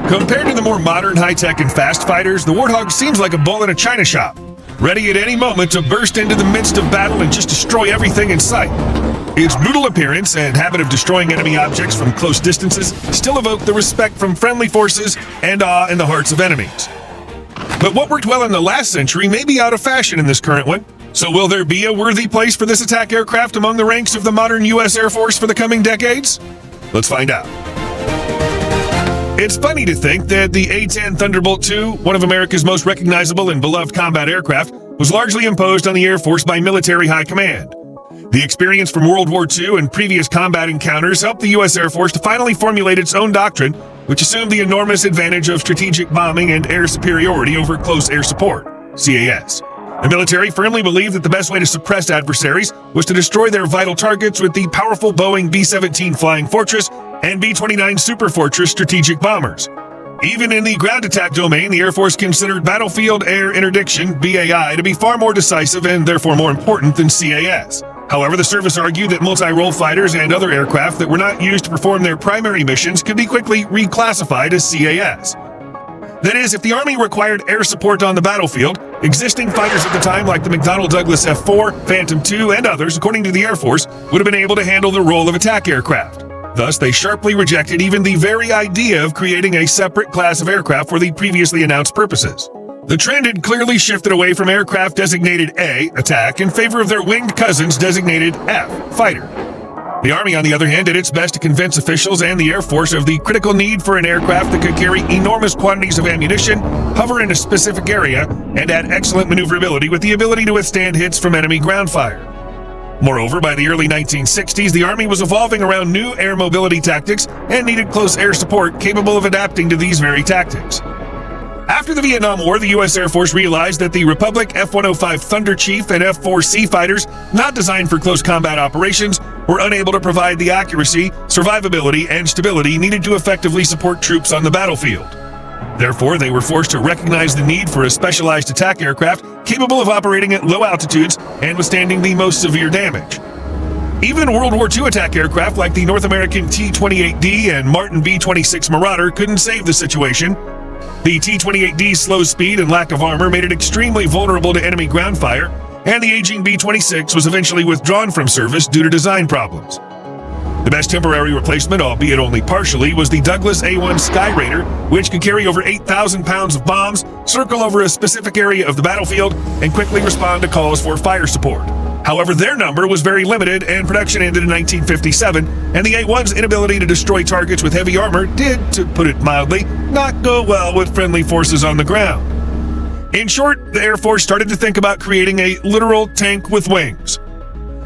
Compared to the more modern, high-tech, and fast fighters, the Warthog seems like a bull in a china shop, ready at any moment to burst into the midst of battle and just destroy everything in sight. Its brutal appearance and habit of destroying enemy objects from close distances still evoke the respect from friendly forces and awe in the hearts of enemies. But what worked well in the last century may be out of fashion in this current one. So will there be a worthy place for this attack aircraft among the ranks of the modern U.S. Air Force for the coming decades? Let's find out. It's funny to think that the A-10 Thunderbolt II, one of America's most recognizable and beloved combat aircraft, was largely imposed on the Air Force by military high command. The experience from World War II and previous combat encounters helped the U.S. Air Force to finally formulate its own doctrine, which assumed the enormous advantage of strategic bombing and air superiority over close air support, CAS. The military firmly believed that the best way to suppress adversaries was to destroy their vital targets with the powerful Boeing B-17 Flying Fortress and B-29 Super Fortress strategic bombers. Even in the ground attack domain, the Air Force considered battlefield air interdiction, BAI, to be far more decisive and therefore more important than CAS. However, the service argued that multi-role fighters and other aircraft that were not used to perform their primary missions could be quickly reclassified as CAS. That is, if the Army required air support on the battlefield, existing fighters at the time like the McDonnell Douglas F-4, Phantom II, and others, according to the Air Force, would have been able to handle the role of attack aircraft. Thus, they sharply rejected even the very idea of creating a separate class of aircraft for the previously announced purposes. The trend had clearly shifted away from aircraft designated A, attack, in favor of their winged cousins designated F, fighter. The Army, on the other hand, did its best to convince officials and the Air Force of the critical need for an aircraft that could carry enormous quantities of ammunition, hover in a specific area, and add excellent maneuverability with the ability to withstand hits from enemy ground fire. Moreover, by the early 1960s, the Army was evolving around new air mobility tactics and needed close air support capable of adapting to these very tactics. After the Vietnam War, the U.S. Air Force realized that the Republic F-105 Thunder Chief and F-4C fighters, not designed for close combat operations, were unable to provide the accuracy, survivability, and stability needed to effectively support troops on the battlefield. Therefore, they were forced to recognize the need for a specialized attack aircraft capable of operating at low altitudes and withstanding the most severe damage. Even World War II attack aircraft like the North American T-28D and Martin B-26 Marauder couldn't save the situation. The T-28D's slow speed and lack of armor made it extremely vulnerable to enemy ground fire, and the aging B-26 was eventually withdrawn from service due to design problems. The best temporary replacement, albeit only partially, was the Douglas A-1 Skyraider, which could carry over 8,000 pounds of bombs, circle over a specific area of the battlefield, and quickly respond to calls for fire support. However, their number was very limited, and production ended in 1957, and the A-1's inability to destroy targets with heavy armor did, to put it mildly, not go well with friendly forces on the ground. In short, the Air Force started to think about creating a literal tank with wings.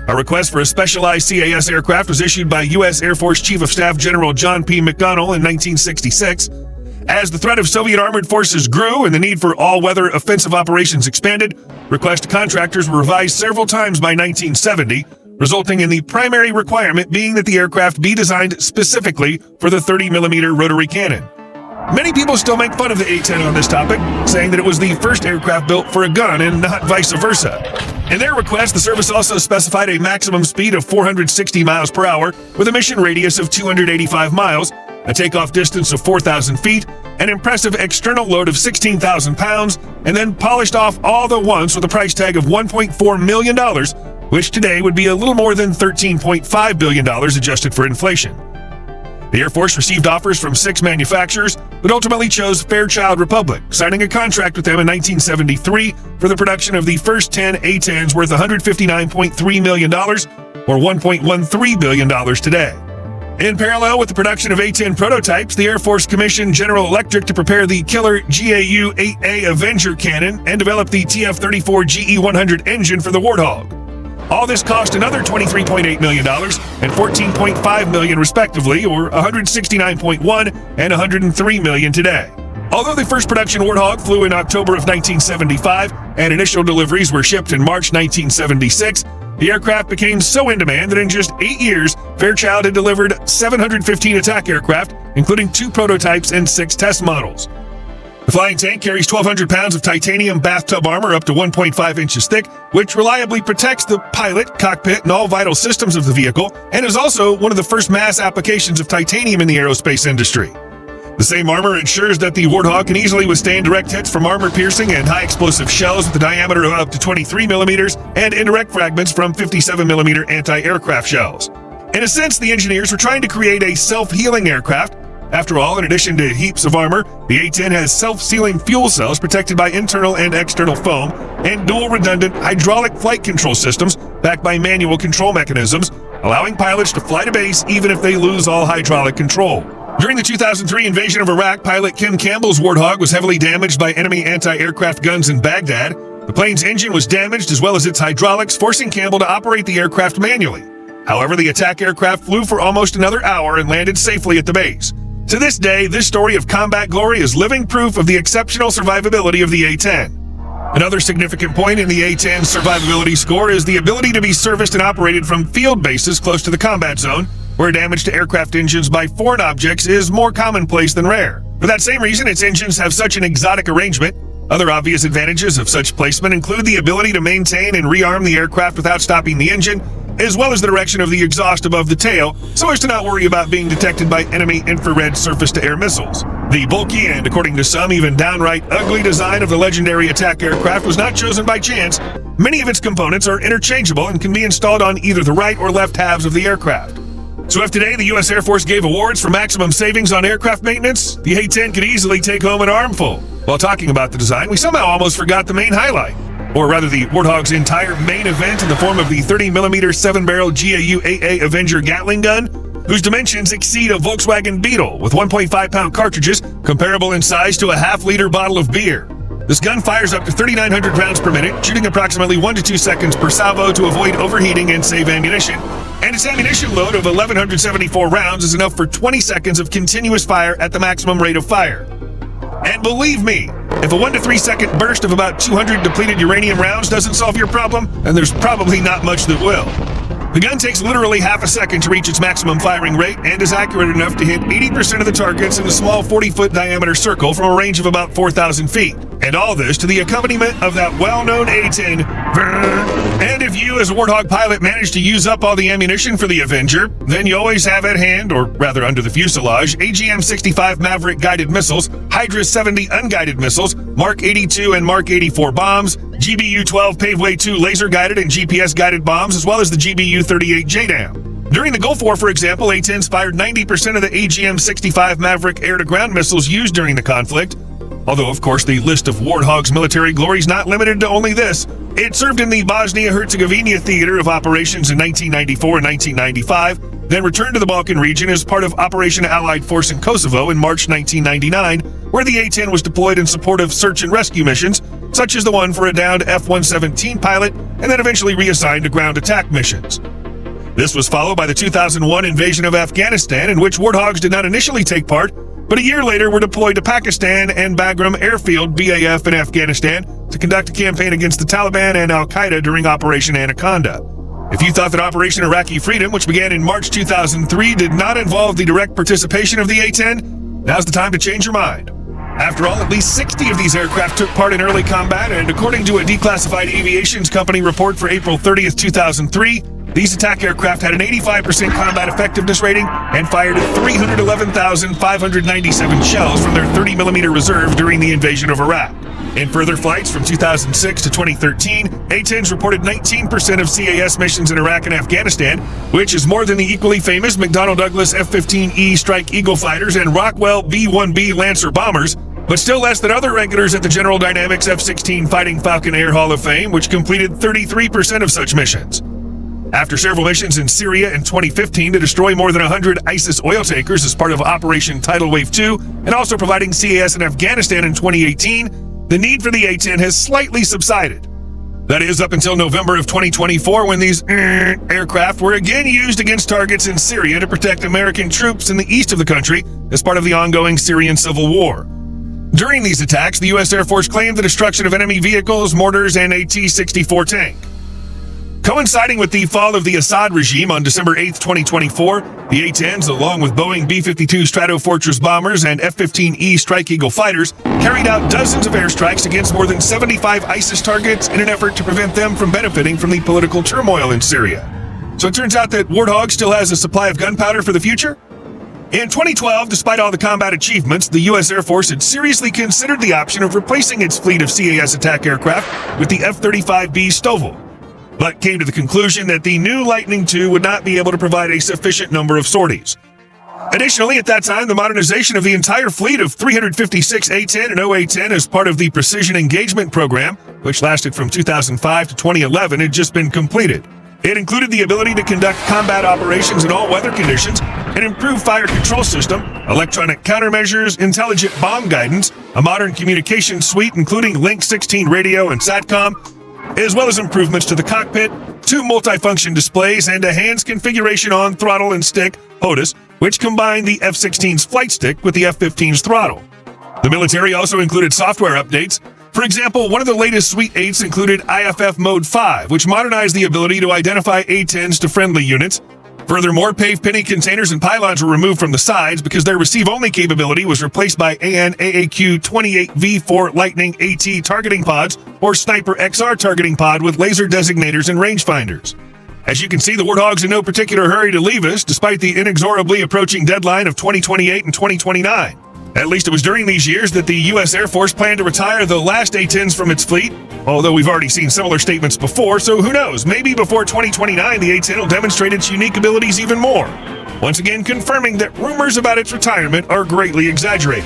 A request for a specialized CAS aircraft was issued by U.S. Air Force Chief of Staff General John P. McDonnell in 1966. As the threat of Soviet armored forces grew and the need for all-weather offensive operations expanded, requests to contractors were revised several times by 1970, resulting in the primary requirement being that the aircraft be designed specifically for the 30mm rotary cannon. Many people still make fun of the A-10 on this topic, saying that it was the first aircraft built for a gun and not vice versa. In their request, the service also specified a maximum speed of 460 miles per hour with a mission radius of 285 miles, a takeoff distance of 4,000 feet, an impressive external load of 16,000 pounds, and then polished off all at once with a price tag of $1.4 million, which today would be a little more than $13.5 billion adjusted for inflation. The Air Force received offers from 6 manufacturers, but ultimately chose Fairchild Republic, signing a contract with them in 1973 for the production of the first 10 A-10s worth $159.3 million, or $1.13 billion today. In parallel with the production of A-10 prototypes, the Air Force commissioned General Electric to prepare the killer GAU-8A Avenger cannon and develop the TF-34 GE-100 engine for the Warthog. All this cost another $23.8 million and $14.5 million respectively, or $169.1 and $103 million today. Although the first production Warthog flew in October of 1975 and initial deliveries were shipped in March 1976, the aircraft became so in demand that in just 8 years, Fairchild had delivered 715 attack aircraft, including 2 prototypes and 6 test models. The flying tank carries 1,200 pounds of titanium bathtub armor up to 1.5 inches thick, which reliably protects the pilot, cockpit, and all vital systems of the vehicle, and is also one of the first mass applications of titanium in the aerospace industry. The same armor ensures that the Warthog can easily withstand direct hits from armor-piercing and high-explosive shells with a diameter of up to 23 millimeters and indirect fragments from 57 millimeter anti-aircraft shells. In a sense, the engineers were trying to create a self-healing aircraft. After all, in addition to heaps of armor, the A-10 has self-sealing fuel cells protected by internal and external foam and dual redundant hydraulic flight control systems backed by manual control mechanisms, allowing pilots to fly to base even if they lose all hydraulic control. During the 2003 invasion of Iraq, pilot Kim Campbell's Warthog was heavily damaged by enemy anti-aircraft guns in Baghdad. The plane's engine was damaged as well as its hydraulics, forcing Campbell to operate the aircraft manually. However, the attack aircraft flew for almost another hour and landed safely at the base. To this day, this story of combat glory is living proof of the exceptional survivability of the A-10. Another significant point in the A-10's survivability score is the ability to be serviced and operated from field bases close to the combat zone, where damage to aircraft engines by foreign objects is more commonplace than rare. For that same reason, its engines have such an exotic arrangement. Other obvious advantages of such placement include the ability to maintain and rearm the aircraft without stopping the engine, as well as the direction of the exhaust above the tail, so as to not worry about being detected by enemy infrared surface-to-air missiles. The bulky and, according to some, even downright ugly design of the legendary attack aircraft was not chosen by chance. Many of its components are interchangeable and can be installed on either the right or left halves of the aircraft. So if today the U.S. Air Force gave awards for maximum savings on aircraft maintenance, the A-10 could easily take home an armful. While talking about the design, we somehow almost forgot the main highlight. Or rather, the Warthog's entire main event in the form of the 30mm 7-barrel GAU-AA Avenger Gatling gun, whose dimensions exceed a Volkswagen Beetle with 1.5-pound cartridges comparable in size to a half-liter bottle of beer. This gun fires up to 3,900 rounds per minute, shooting approximately 1 to 2 seconds per salvo to avoid overheating and save ammunition. And its ammunition load of 1,174 rounds is enough for 20 seconds of continuous fire at the maximum rate of fire. And believe me, if a 1 to 3 second burst of about 200 depleted uranium rounds doesn't solve your problem, then there's probably not much that will. The gun takes literally half a second to reach its maximum firing rate and is accurate enough to hit 80% of the targets in a small 40-foot diameter circle from a range of about 4,000 feet. And all this to the accompaniment of that well-known A-10. And if you, as a Warthog pilot, manage to use up all the ammunition for the Avenger, then you always have at hand, or rather under the fuselage, AGM-65 Maverick guided missiles, Hydra 70 unguided missiles, Mark 82 and Mark 84 bombs, GBU-12 Paveway 2 laser-guided and GPS-guided bombs, as well as the GBU-38 JDAM. During the Gulf War, for example, A-10s fired 90% of the AGM-65 Maverick air-to-ground missiles used during the conflict. Although, of course, the list of Warthog's military glory is not limited to only this. It served in the Bosnia-Herzegovina theater of operations in 1994 and 1995, then returned to the Balkan region as part of Operation Allied Force in Kosovo in March 1999, where the A-10 was deployed in support of search and rescue missions, such as the one for a downed F-117 pilot, and then eventually reassigned to ground attack missions. This was followed by the 2001 invasion of Afghanistan, in which Warthogs did not initially take part, but a year later were deployed to Pakistan and Bagram Airfield, BAF, in Afghanistan to conduct a campaign against the Taliban and Al-Qaeda during Operation Anaconda. If you thought that Operation Iraqi Freedom, which began in March 2003, did not involve the direct participation of the A-10, now's the time to change your mind. After all, at least 60 of these aircraft took part in early combat, and according to a declassified aviation company report for April 30th, 2003, these attack aircraft had an 85% combat effectiveness rating and fired 311,597 shells from their 30mm reserve during the invasion of Iraq. In further flights from 2006 to 2013, A-10s reported 19% of CAS missions in Iraq and Afghanistan, which is more than the equally famous McDonnell Douglas F-15E Strike Eagle fighters and Rockwell B-1B Lancer bombers, but still less than other regulars at the General Dynamics F-16 Fighting Falcon Air Hall of Fame, which completed 33% of such missions. After several missions in Syria in 2015 to destroy more than 100 ISIS oil tankers as part of Operation Tidal Wave 2, and also providing CAS in Afghanistan in 2018, the need for the A-10 has slightly subsided. That is, up until November of 2024, when these aircraft were again used against targets in Syria to protect American troops in the east of the country as part of the ongoing Syrian civil war. During these attacks, the U.S. Air Force claimed the destruction of enemy vehicles, mortars, and a T-64 tank. Coinciding with the fall of the Assad regime on December 8, 2024, the A-10s, along with Boeing B-52 Stratofortress bombers and F-15E Strike Eagle fighters, carried out dozens of airstrikes against more than 75 ISIS targets in an effort to prevent them from benefiting from the political turmoil in Syria. So it turns out that Warthog still has a supply of gunpowder for the future? In 2012, despite all the combat achievements, the U.S. Air Force had seriously considered the option of replacing its fleet of CAS attack aircraft with the F-35B Stovall, but came to the conclusion that the new Lightning II would not be able to provide a sufficient number of sorties. Additionally, at that time, the modernization of the entire fleet of 356 A-10 and OA-10 as part of the Precision Engagement Program, which lasted from 2005 to 2011, had just been completed. It included the ability to conduct combat operations in all weather conditions, an improved fire control system, electronic countermeasures, intelligent bomb guidance, a modern communications suite including Link 16 radio and SATCOM, as well as improvements to the cockpit, 2 multifunction displays, and a hands configuration on throttle and stick, HOTAS, which combined the F-16's flight stick with the F-15's throttle. The military also included software updates. For example, one of the latest Suite 8s included IFF Mode 5, which modernized the ability to identify A-10s to friendly units. Furthermore, pave penny containers and pylons were removed from the sides because their receive-only capability was replaced by AN/AAQ-28V4 Lightning AT targeting pods or Sniper XR targeting pod with laser designators and rangefinders. As you can see, the Warthog's in no particular hurry to leave us, despite the inexorably approaching deadline of 2028 and 2029. At least it was during these years that the U.S. Air Force planned to retire the last A-10s from its fleet, although we've already seen similar statements before, so who knows, maybe before 2029 the A-10 will demonstrate its unique abilities even more. Once again confirming that rumors about its retirement are greatly exaggerated.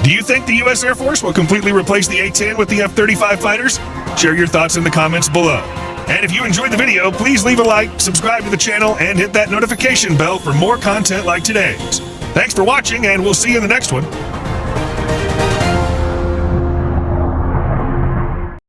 Do you think the U.S. Air Force will completely replace the A-10 with the F-35 fighters? Share your thoughts in the comments below. And if you enjoyed the video, please leave a like, subscribe to the channel, and hit that notification bell for more content like today's. Thanks for watching, and we'll see you in the next one.